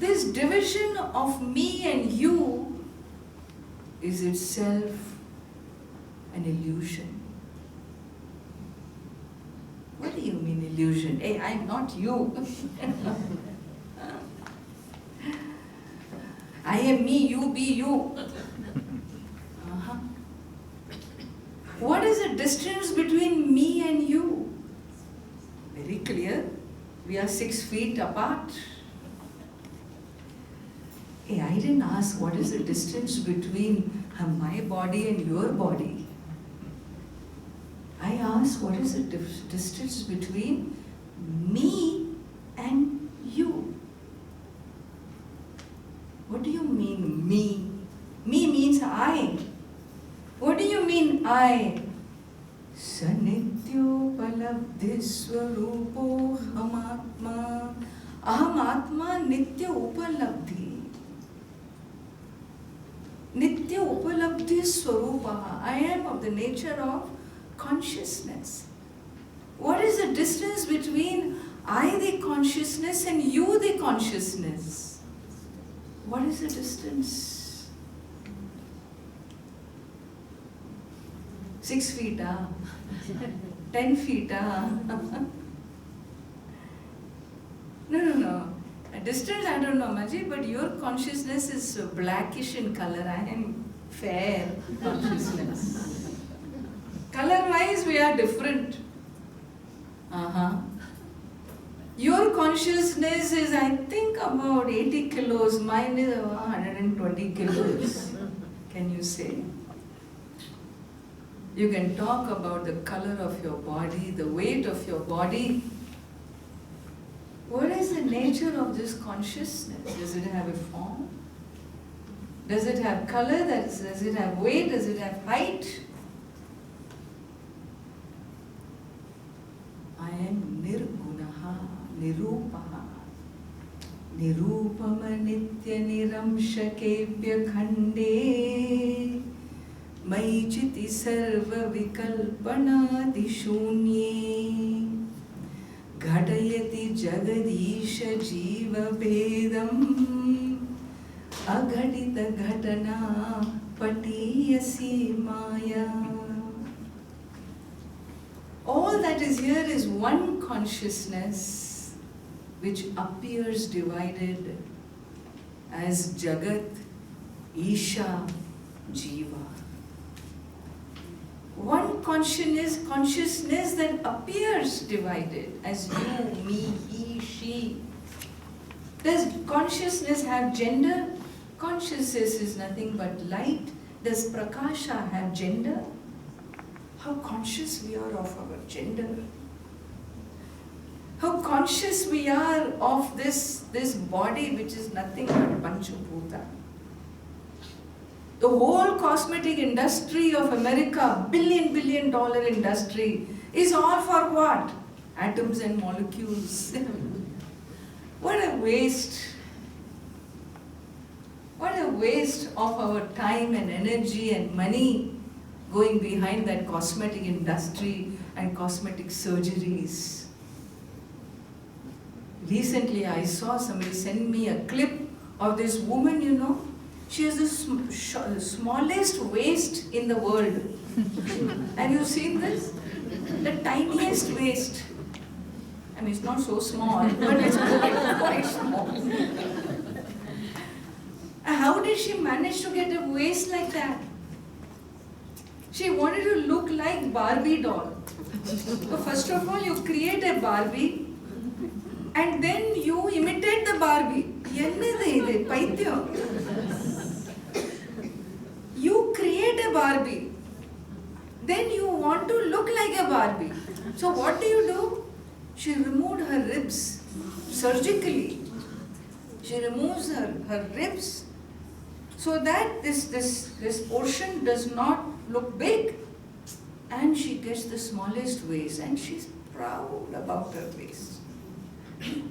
this division of me and you is itself an illusion. What do you mean illusion? Hey, I'm not you. I am me, you be you. What is the distance between me and you? Very clear. We are 6 feet apart. Hey, I didn't ask what is the distance between my body and your body. I asked what is the distance between me and you. What do you mean me? Me means I. What do you mean I? Sanityo palabdhi swarupo hamatma. Aham atma nitya upalabdhi. Nitya upalabdhi swarupa. I am of the nature of consciousness. What is the distance between I the consciousness and you the consciousness? What is the distance? 6 feet, 10 feet, No. A distance, I don't know, Ammaji, but your consciousness is blackish in color. I am fair consciousness. Color-wise, we are different. Your consciousness is, I think, about 80 kilos. Mine is 120 kilos. Can you say? You can talk about the color of your body, the weight of your body. What is the nature of this consciousness? Does it have a form? Does it have color? Does it have weight? Does it have height? I am nirgunaha, nirupaha. Nirupama nitya niramshakebhya khande. Maichiti sarva vikalpanadi shunye. Ghadayati jagadisha jiva bedam. Aghadita ghatana patiyasi maya. All that is here is one consciousness which appears divided as Jagat, Isha, Jiva. One consciousness that appears divided as you, me, he, she. Does consciousness have gender? Consciousness is nothing but light. Does Prakasha have gender? How conscious we are of our gender. How conscious we are of this body which is nothing but Panchabhuta. The whole cosmetic industry of America, billion dollar industry, is all for what? Atoms and molecules. What a waste. What a waste of our time and energy and money going behind that cosmetic industry and cosmetic surgeries. Recently I saw somebody send me a clip of this woman, you know. She has the smallest waist in the world. Have you seen this? The tiniest waist. I mean, it's not so small, but it's quite small. How did she manage to get a waist like that? She wanted to look like Barbie doll. So first of all, you create a Barbie, and then you imitate the Barbie. You create a Barbie, then you want to look like a Barbie. So what do? She removed her ribs surgically. She removes her ribs so that this portion does not look big, and she gets the smallest waist, and she's proud about her waist.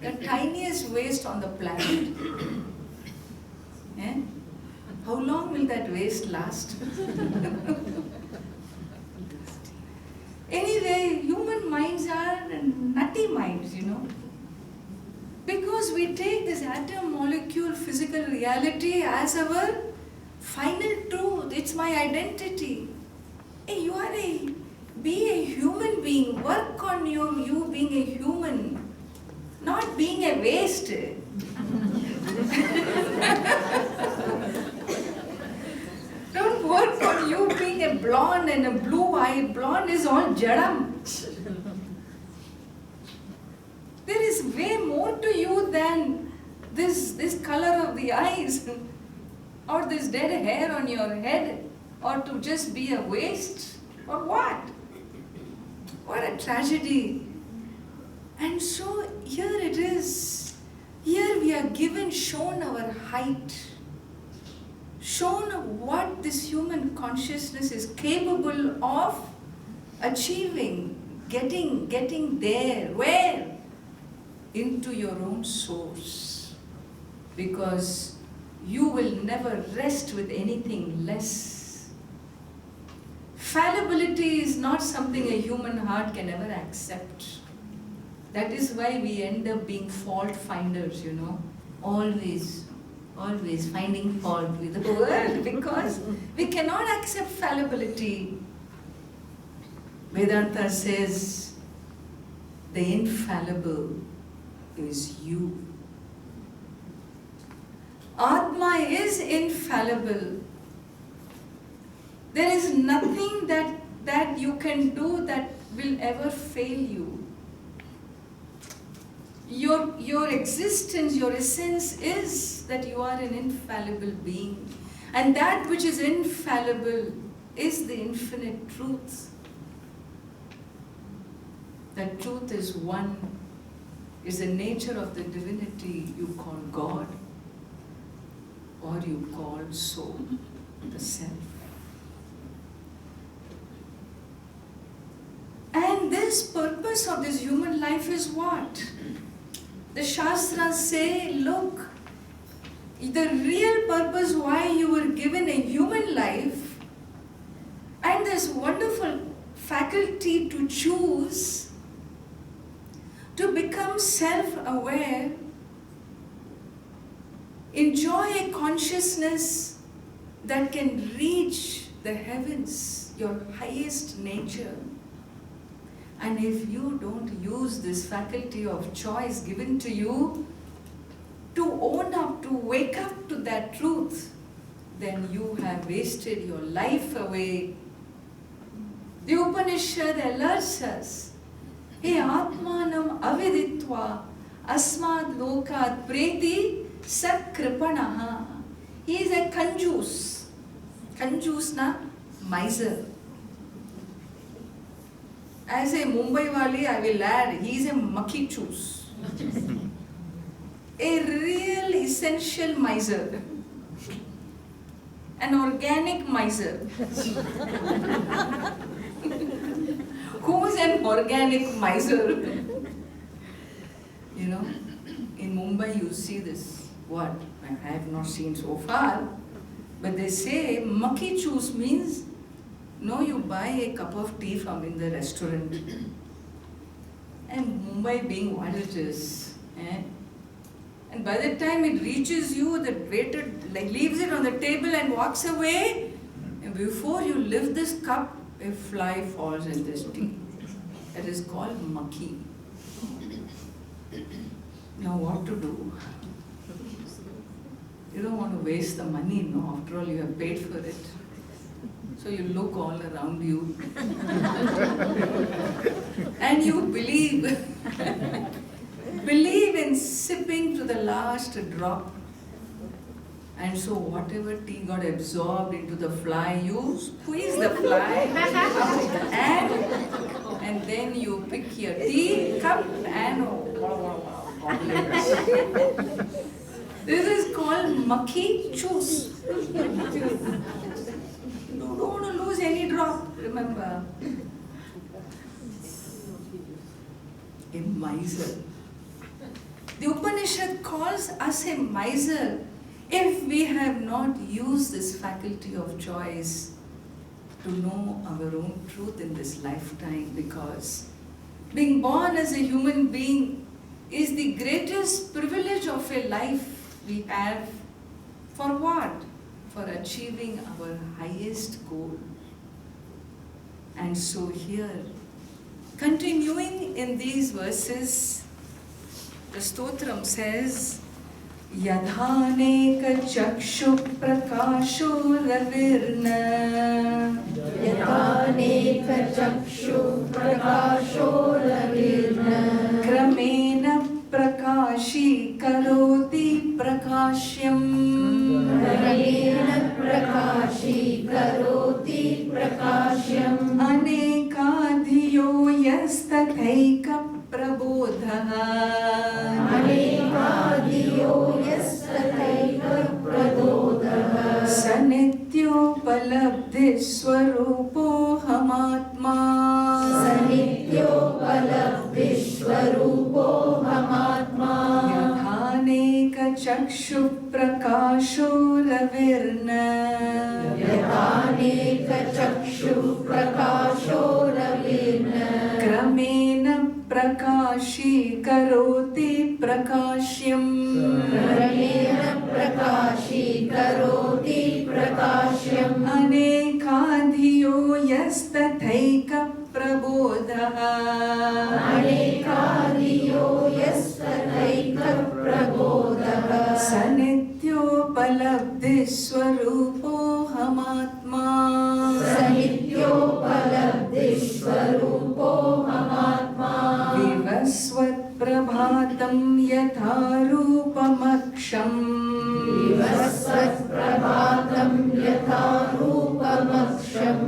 The tiniest waist on the planet. How long will that waist last? Anyway, human minds are nutty minds, you know. Because we take this atom, molecule, physical reality as our final truth. It's my identity. Hey, be a human being. Work on you being a human, not being a waste. Don't work on you being a blonde and a blue-eyed. Blonde is all jadam. There is way more to you than this color of the eyes or this dead hair on your head, or to just be a waste, or what? What a tragedy. And so here it is. Here we are shown our height, shown what this human consciousness is capable of achieving, getting there. Where? Into your own source. Because you will never rest with anything less. Fallibility is not something a human heart can ever accept. That is why we end up being fault finders, always finding fault with the world, because we cannot accept fallibility. Vedanta says the infallible is you. Atma is infallible. There is nothing that you can do that will ever fail you. Your existence, your essence is that you are an infallible being. And that which is infallible is the infinite truth. That truth is one, is the nature of the divinity you call God, or you call soul, the self. And this purpose of this human life is what? The Shastras say, look, the real purpose why you were given a human life and this wonderful faculty to choose, to become self-aware, enjoy a consciousness that can reach the heavens, your highest nature. And if you don't use this faculty of choice given to you to own up, to wake up to that truth, then you have wasted your life away. The Upanishad alerts us, He Atmanam aviditva asmad lokat preti sat kripanaha. He is a kanjus. Kanjus na miser. As a Mumbai wali, I will add, he is a mucky choose. A real essential miser. An organic miser. Who is an organic miser? In Mumbai you see this. What? I have not seen so far. But they say mucky choose means you buy a cup of tea from in the restaurant. And Mumbai being what it is. And by the time it reaches you, the waiter leaves it on the table and walks away. And before you lift this cup, a fly falls in this tea. That is called mucky. Now what to do? You don't want to waste the money, no? After all, you have paid for it. So you look all around you. And you believe in sipping to the last drop. And so whatever tea got absorbed into the fly, you squeeze the fly and then you pick your tea cup and this is called mucky juice. You don't want to lose any drop, remember. A miser. The Upanishad calls us a miser if we have not used this faculty of choice to know our own truth in this lifetime, because being born as a human being is the greatest privilege of a life we have. For what? For achieving our highest goal. And so here, continuing in these verses, the stotram says, Yadhaneka chakshu prakasho ravirna Yadhaneka chakshu prakasho ravirna Kramena prakashi karoti prakashyam Kramena prakashi karoti prakashyam Anekadhiyo yastathaika prabodhaha Anekadhiyo yastathaika prabodhaha Sanityopalabdhi swarupo hamatma Sanityopalabdhi swarupo hamatma Yadhaneka chakshu prakasho ravirna Yadhaneka chakshu prakasho ravirna Kramena prakashi karoti prakashyam Kramena prakashi karoti prakashyam Anekadhiyo yastathaika prabodhaha Anekadhiyo yastathaika prabodhaha Sanityopalabdhi swarupo hamatma Sanityopalabdhi swarupo hamatma Vivasvat prabhatam yatha rupamaksham Vivasvat prabhatam yatha rupamaksham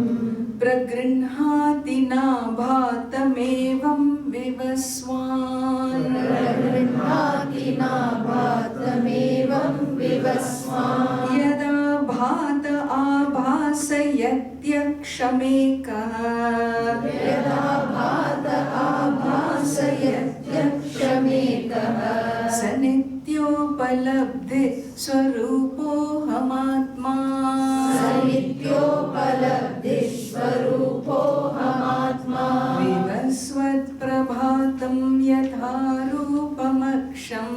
Pragrinhati nabhatamevam vivaswan Pragrinhati nabhatamevam vivaswan Yada bhata abhasayatyakshamekah Yada bhata abhasayatyakshamekah Sanityopalabdhi swarupo hamatma Sanityopalabdhi swarupo hamatma Vivasvat prabhatam yatha rupamaksham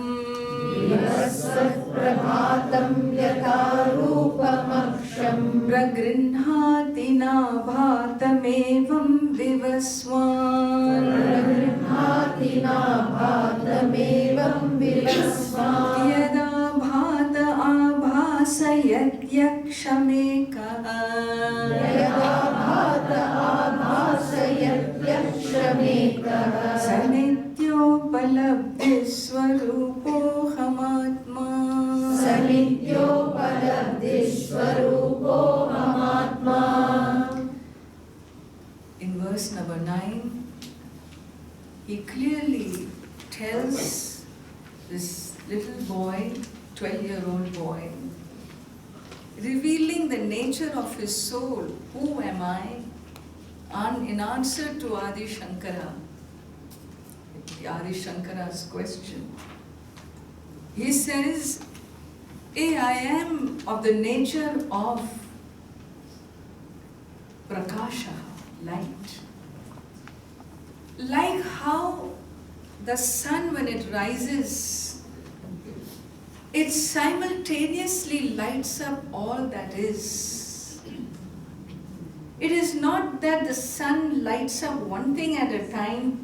Vivasvat prabhatam yatha rupamaksham Pragrinhati nabhatamevam vivaswan Pragrinhati nabhatamevam vivaswan Yada bhata abhasayatyakshamekah Yada bhata abhasayatyakshamekah Sanityopalabdhi swarupo hamatma Sanityopalabdhi swarupo hamatma In verse number 9, he clearly tells this little boy, 12-year-old boy, revealing the nature of his soul. Who am I? In answer to Adi Shankara's question, he says, I am of the nature of prakasha, light. Like how the sun, when it rises, it simultaneously lights up all that is. It is not that the sun lights up one thing at a time.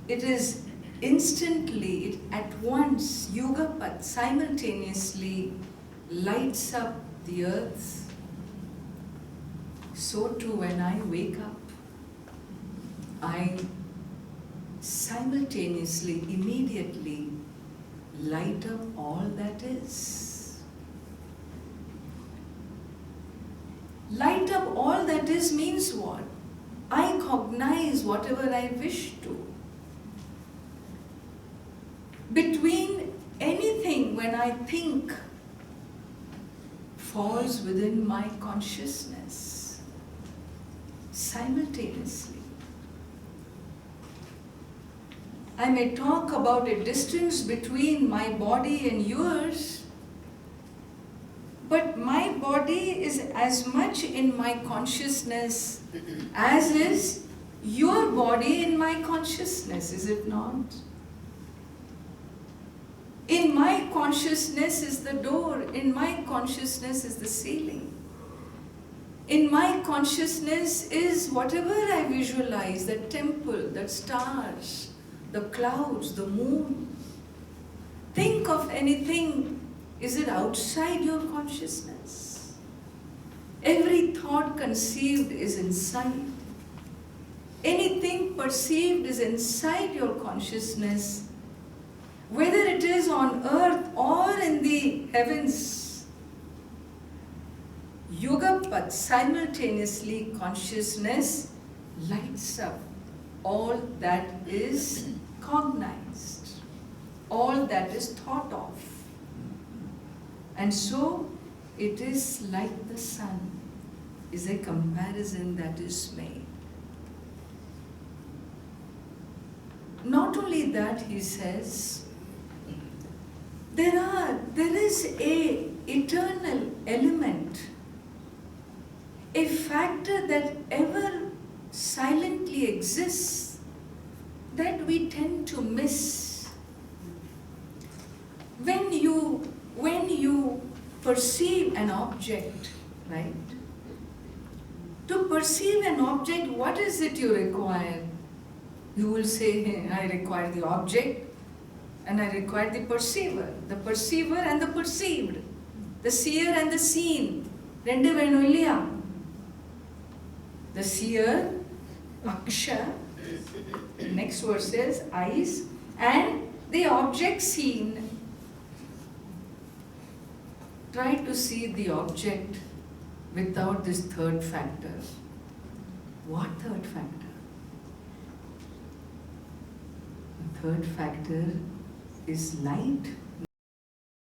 It is instantly, at once, Yugapat simultaneously lights up the earth. So too, when I wake up, I simultaneously, immediately light up all that is. Light up all that is means what? I cognize whatever I wish to. Between anything when I think falls within my consciousness simultaneously. I may talk about a distance between my body and yours, but my body is as much in my consciousness as is your body in my consciousness, is it not? In my consciousness is the door, in my consciousness is the ceiling. In my consciousness is whatever I visualize, the temple, the stars, the clouds, the moon. Think of anything. Is it outside your consciousness? Every thought conceived is inside. Anything perceived is inside your consciousness, whether it is on earth or in the heavens. Yugapat, simultaneously consciousness lights up all that is cognized, all that is thought of. And so it is like the sun, is a comparison that is made. Not only that, he says, there is a eternal element, a factor that ever silently exists that we tend to miss. When you perceive an object, right? To perceive an object, what is it you require? You will say, hey, I require the object and I require the perceiver and the perceived, the seer and the seen. Rendu venu illaya? The seer, aksha, next verse says eyes, and the object seen. Try to see the object without this third factor. What third factor? The third factor is light.